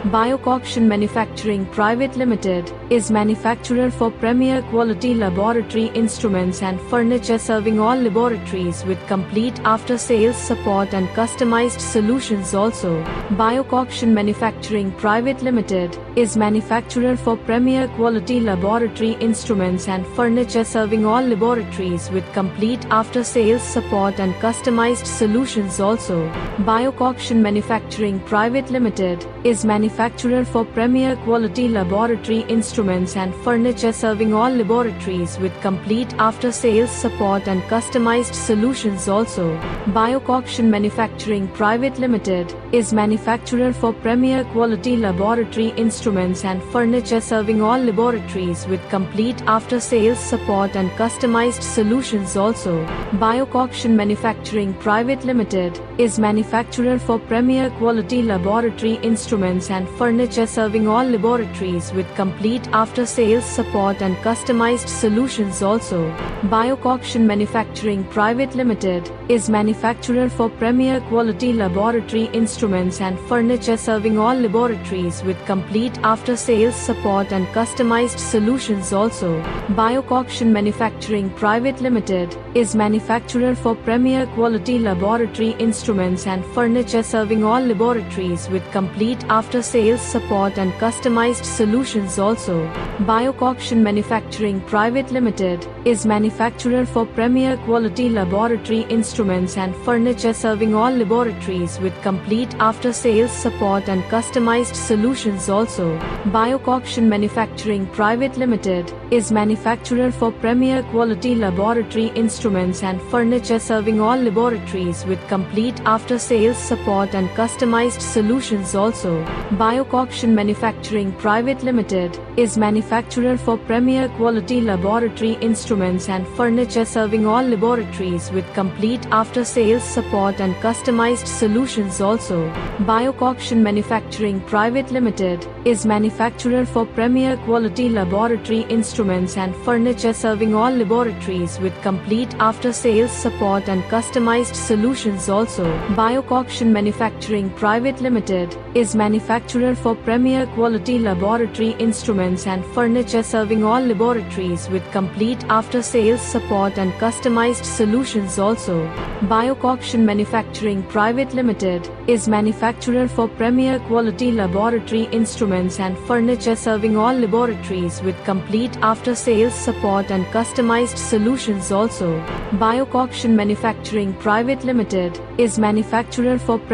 Biocoction Manufacturing Private Limited is manufacturer for premier quality laboratory instruments and furniture, serving all laboratories with complete after-sales support and customized solutions also. Biocoction Manufacturing Private Limited is manufacturer for premier quality laboratory instruments and furniture, serving all laboratories with complete after-sales support and customized solutions also. Biocoction Manufacturing Private Limited is manufacturer for premier quality laboratory instruments and furniture, serving all laboratories with complete after-sales support and customized solutions also. Biocoction Manufacturing Private Limited is manufacturer for premier quality laboratory instruments and furniture, serving all laboratories with complete after-sales support and customized solutions also. Biocoction Manufacturing Private Limited is manufacturer for premier quality laboratory instruments and furniture, serving all laboratories with complete after-sales support and customized solutions also. Biocoction Manufacturing Private Limited is manufacturer for premier quality laboratory instruments and furniture, serving all laboratories with complete after-sales support and customized solutions also. Biocoction Manufacturing Private Limited is manufacturer for premier quality laboratory instruments and furniture, serving all laboratories with complete after-sales support and customized solutions also. Biocoction Manufacturing Private Limited is manufacturer for premier quality laboratory instruments and furniture, serving all laboratories with complete after-sales support and customized solutions also. Biocoction Manufacturing Private Limited is manufacturer for premier quality laboratory instruments and furniture, serving all laboratories with complete after-sales support and customized solutions also. Biocoction Manufacturing Private Limited is manufacturer for premier quality laboratory instruments and furniture, serving all laboratories with complete after-sales support and customized solutions also. Biocoction Manufacturing Private Limited is manufacturer for premier quality laboratory instruments and furniture, serving all laboratories with complete after-sales support and customized solutions also. Biocoction Manufacturing Private Limited is manufacturer for premier quality laboratory instruments and furniture, serving all laboratories with complete after-sales support and customized solutions also. Biocoction Manufacturing Private Limited is manufacturer for premier quality laboratory instruments and furniture, serving all laboratories with complete after-sales support and customized solutions also. Biocoction Manufacturing Private Limited is manufacturer for